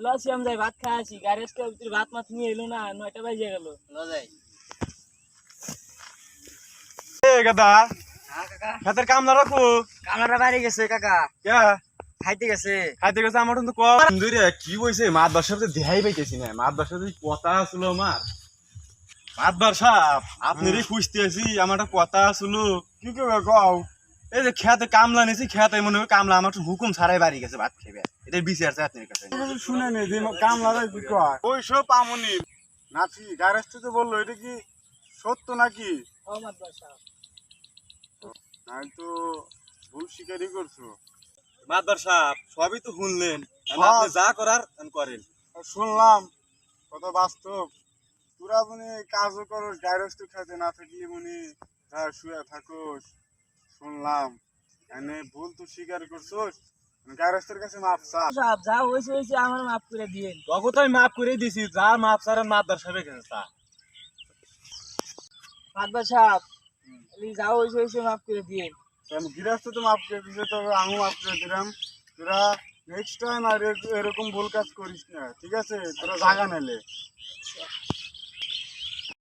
লো সিয়াম যাই ভাত খাই আসি গ্যারেজটা ভিতরে ভাত মাছ নিয়ে এলো না 9টা বাজে গেল লো যাই এ গাদা হ্যাঁ কাকা হাতের কামলা রাখো কামলাটা বাইরে গেছে কাকা কে খাইতে গেছে খাইতে গেছে আমার তো কম দূরে কি হইছে মাছ বর্ষাতে দেখাই পাইতেছি না মাছ বর্ষাতে কথা ছিল আমার মাছ বর্ষা আপনারই খুঁজতে আছি আমার একটা কথা ছিল কি করবে কও এই যে খেতে কামলা নিছি খেতে মনে হয় কামলা আমার তো হুকুম ছাড়াই বাড়ি গেছে ভাত খেবে এটা বিচার আছে আপনার কাছে শুনে নে যে কামলারা কি কয় ওই সব আমনি নাচি গ্যারেজটা তো বললো এটা কি সত্য নাকি ও মাদ্রাসা নাই তো ভুল স্বীকারই করছো মাছ বর্ষা সবই তো শুনলেন আপনি যা করার করেন আর শুনলাম কত বাস্তব তোরা মনে কাজও করো গ্যারেজ খাতে না থাকলে মনে শুয়ে থাকোস শুনলাম এনে ভুল তো স্বীকার করছোস গ্যারেজের কাছে মাপ চা সাহেব যা হইছে হইছে আমার মাফ করে দিয়েন তখন তো আমি মাফ করে দিছি যা মাপ ছাড়া মাছ বর্ষা গেছে তা মাদ্রাসা সাহেব যা হইছে হইছে মাফ করে দিয়েন আমি গৃহস্থ তো মাপ করে দিছে তবে আমি মাপ করে দিলাম তোরা নেক্সট টাইম আর এরকম ভুল কাজ করিস না ঠিক আছে তোরা জায়গা নেলে